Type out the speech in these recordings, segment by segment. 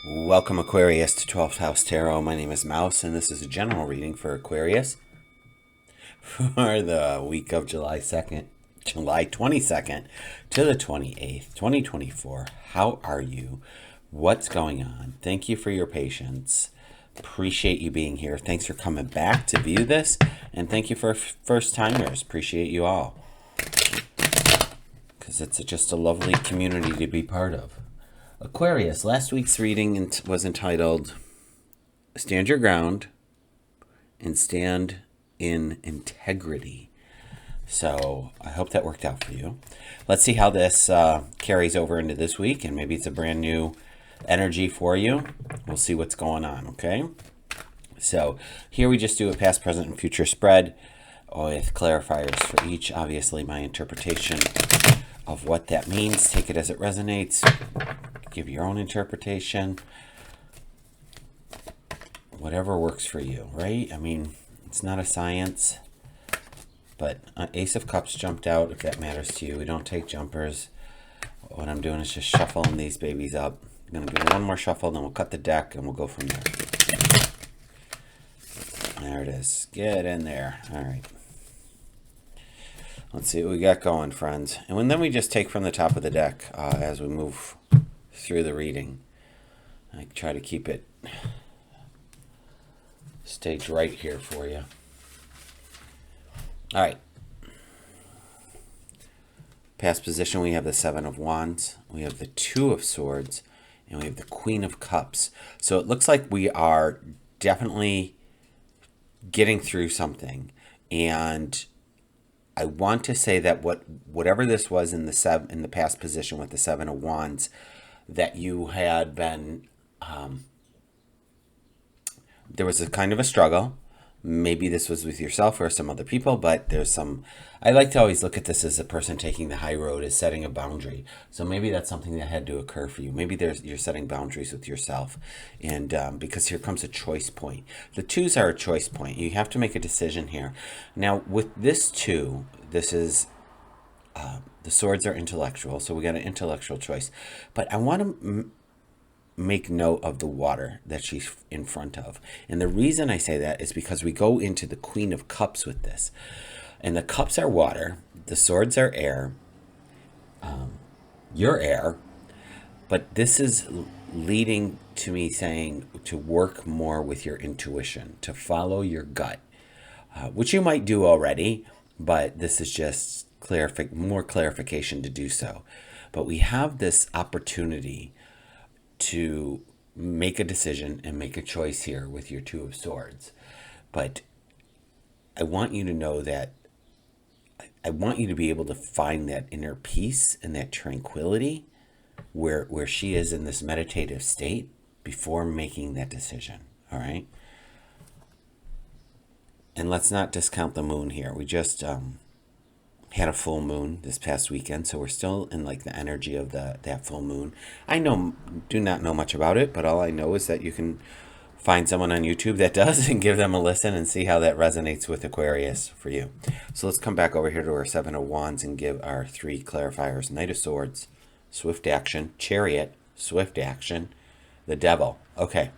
Welcome, Aquarius, to 12th House Tarot. My name is Mouse, and this is a general reading for Aquarius for the week of July 22nd to the 28th, 2024. How are you? What's going on? Thank you for your patience. Appreciate you being here. Thanks for coming back to view this, and thank you for first-timers. Appreciate you all, because it's just a lovely community to be part of. Aquarius, last week's reading was entitled Stand Your Ground and Stand in Integrity. So I hope that worked out for you. Let's see how this carries over into this week, and maybe it's a brand new energy for you. We'll see what's going on, okay? So here we just do a past, present, and future spread with clarifiers for each. Obviously, my interpretation of what that means. Take it as it resonates. Give your own interpretation. Whatever works for you, right? I mean, it's not a science. But Ace of Cups jumped out, if that matters to you. We don't take jumpers. What I'm doing is just shuffling these babies up. I'm going to do one more shuffle, then we'll cut the deck, and we'll go from there. There it is. Get in there. All right. Let's see what we got going, friends. And then we just take from the top of the deck as we move through the reading. I try to keep it staged right here for you. All right. Past position, we have the Seven of Wands, we have the Two of Swords, and we have the Queen of Cups. So it looks like we are definitely getting through something. And I want to say that whatever this was in the past position with the Seven of Wands, that you had been, there was a kind of a struggle. Maybe this was with yourself or some other people, but I like to always look at this as a person taking the high road, as setting a boundary. So maybe that's something that had to occur for you. Maybe you're setting boundaries with yourself. And because here comes a choice point. The twos are a choice point. You have to make a decision here. Now, with this two, this is, the swords are intellectual. So we got an intellectual choice. But I want to make note of the water that she's in front of. And the reason I say that is because we go into the Queen of Cups with this. And the cups are water, the swords are air, you're air, but this is leading to me saying to work more with your intuition, to follow your gut, which you might do already, but this is just more clarification to do so. But we have this opportunity to make a decision and make a choice here with your Two of Swords. But I want you to know that I want you to be able to find that inner peace and that tranquility where she is in this meditative state before making that decision. All right? And let's not discount the moon here. We just had a full moon this past weekend, so we're still in like the energy of that full moon. I do not know much about it, but all I know is that you can find someone on YouTube that does and give them a listen and see how that resonates with Aquarius for you. So let's come back over here to our Seven of Wands and give our three clarifiers. Knight of Swords, swift action. Chariot, swift action. The Devil. Okay.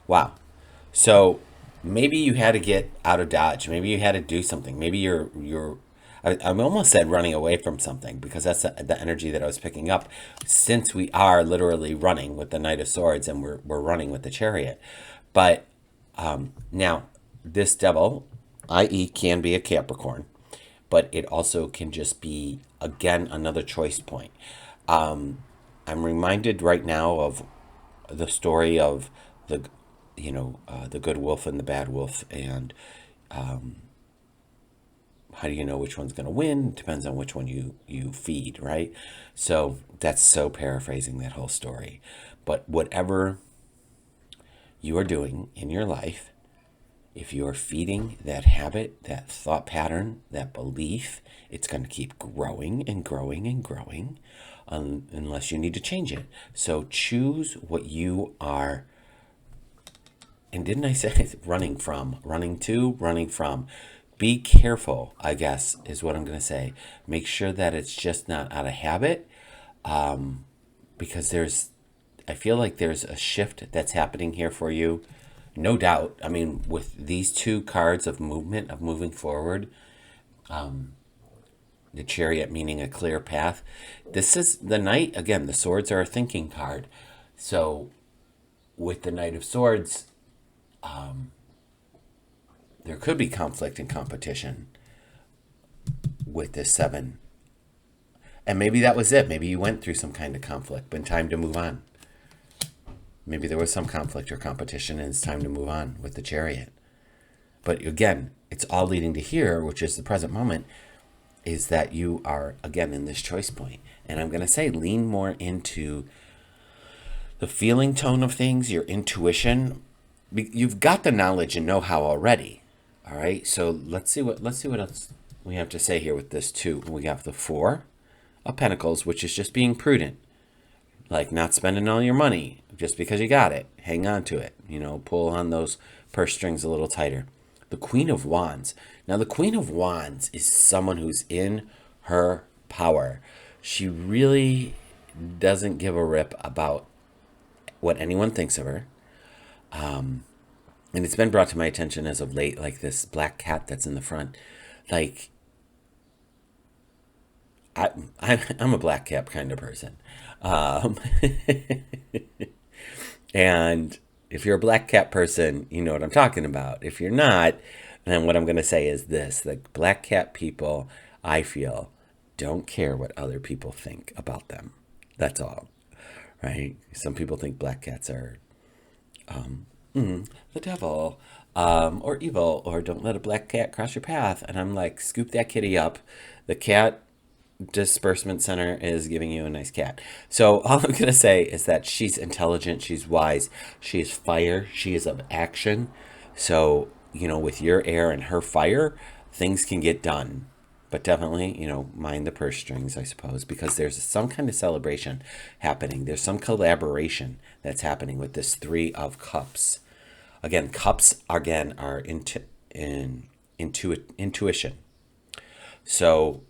Wow. So maybe you had to get out of Dodge. Maybe you had to do something. Maybe I almost said running away from something, because that's the energy that I was picking up, since we are literally running with the Knight of Swords and we're running with the Chariot. But now, this Devil, i.e., can be a Capricorn, but it also can just be, again, another choice point. I'm reminded right now of the story of the good wolf and the bad wolf, and how do you know which one's going to win? Depends on which one you feed, right? So that's so paraphrasing that whole story. But whatever you are doing in your life, if you are feeding that habit, that thought pattern, that belief, it's going to keep growing and growing and growing unless you need to change it. So choose what you are. And didn't I say running from, running to, running from? Be careful, I guess, is what I'm going to say. Make sure that it's just not out of habit, because there's I feel like there's a shift that's happening here for you. No doubt. I mean, with these two cards of movement, of moving forward, the Chariot meaning a clear path. This is the Knight. Again, the swords are a thinking card. So with the Knight of Swords, there could be conflict and competition with this 7. And maybe that was it. Maybe you went through some kind of conflict, but time to move on. Maybe there was some conflict or competition and it's time to move on with the Chariot. But again, it's all leading to here, which is the present moment, is that you are, again, in this choice point. And I'm going to say lean more into the feeling tone of things, your intuition. You've got the knowledge and know-how already. All right, so let's see what else we have to say here with this 2. We got the 4 of Pentacles, which is just being prudent. Like not spending all your money just because you got it. Hang on to it. Pull on those purse strings a little tighter. The Queen of Wands. Now, the Queen of Wands is someone who's in her power. She really doesn't give a rip about what anyone thinks of her. And it's been brought to my attention as of late, like this black cat that's in the front. Like, I'm a black cat kind of person. And if you're a black cat person, you know what I'm talking about. If you're not, then what I'm going to say is this. Like, black cat people, I feel, don't care what other people think about them. That's all. Right? Some people think black cats are the devil, or evil, or don't let a black cat cross your path. And I'm like, scoop that kitty up. The cat disbursement center is giving you a nice cat. So all I'm going to say is that she's intelligent, she's wise, she is fire, she is of action. So, with your air and her fire, things can get done. But definitely, mind the purse strings, I suppose, because there's some kind of celebration happening. There's some collaboration that's happening with this 3 of Cups. Again, Cups, again, are intuition. So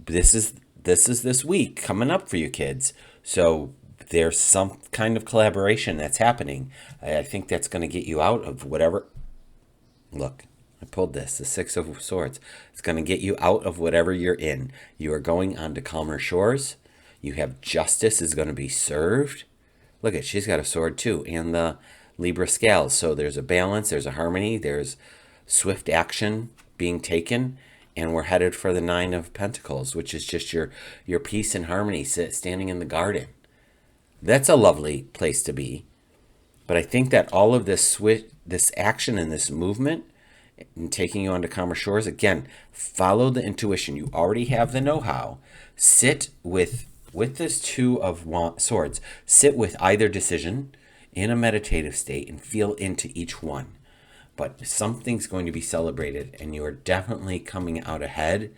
this is this week coming up for you kids. So there's some kind of collaboration that's happening. I think that's going to get you out of whatever. Look, I pulled this, the 6 of Swords. It's going to get you out of whatever you're in. You are going on to calmer shores. You have justice is going to be served. Look at, she's got a sword too, and the Libra scales. So there's a balance, there's a harmony, there's swift action being taken, and we're headed for the 9 of Pentacles, which is just your peace and harmony, standing in the garden. That's a lovely place to be. But I think that all of this action and this movement and taking you onto calmer shores, again, follow the intuition. You already have the know-how. Sit with this 2 of Swords. Sit with either decision in a meditative state and feel into each one. But something's going to be celebrated, and you are definitely coming out ahead.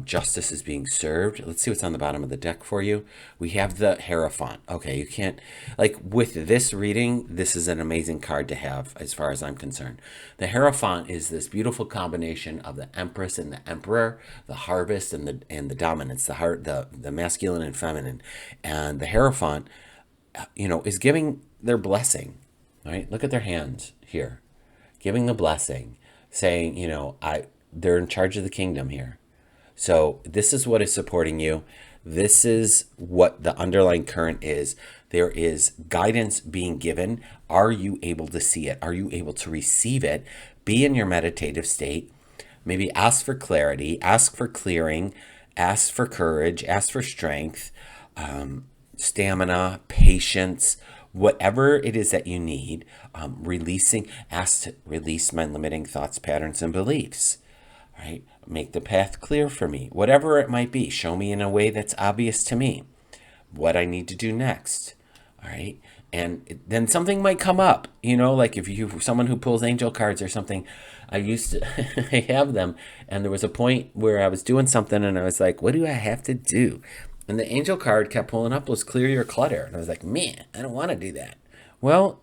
Justice is being served. Let's see what's on the bottom of the deck for you. We have the Hierophant. Okay, you can't, like with this reading, this is an amazing card to have as far as I'm concerned. The Hierophant is this beautiful combination of the Empress and the Emperor, the harvest and the dominance, the masculine and feminine. And the Hierophant, is giving their blessing, right? Look at their hands here, giving the blessing, saying, they're in charge of the kingdom here. So this is what is supporting you. This is what the underlying current is. There is guidance being given. Are you able to see it? Are you able to receive it? Be in your meditative state. Maybe ask for clarity, ask for clearing, ask for courage, ask for strength, stamina, patience, whatever it is that you need. Ask to release my limiting thoughts, patterns, and beliefs. Right? Make the path clear for me. Whatever it might be, show me in a way that's obvious to me what I need to do next. All right? And then something might come up, like if you're someone who pulls angel cards or something. I used to I have them, and there was a point where I was doing something and I was like, what do I have to do? And the angel card kept pulling up was clear your clutter. And I was like, man, I don't want to do that. Well,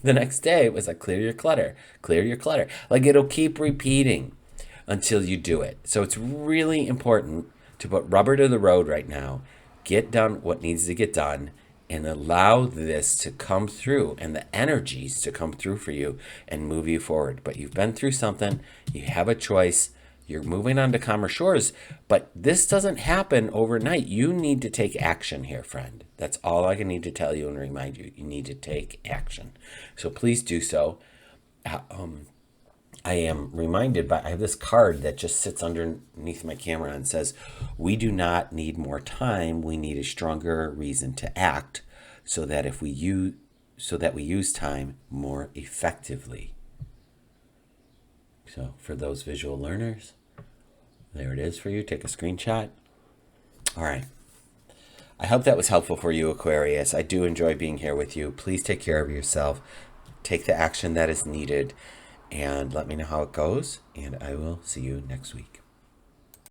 the next day it was like, clear your clutter, clear your clutter. Like it'll keep repeating until you do it. So it's really important to put rubber to the road right now. Get done what needs to get done and allow this to come through and the energies to come through for you and move you forward. But you've been through something, you have a choice, you're moving on to calmer shores, but this doesn't happen overnight. You need to take action here, friend. That's all I need to tell you and remind you. You need to take action. So please do so. I am reminded I have this card that just sits underneath my camera and says, we do not need more time. We need a stronger reason to act so that we use time more effectively. So for those visual learners, there it is for you. Take a screenshot. All right. I hope that was helpful for you, Aquarius. I do enjoy being here with you. Please take care of yourself. Take the action that is needed and let me know how it goes. And I will see you next week.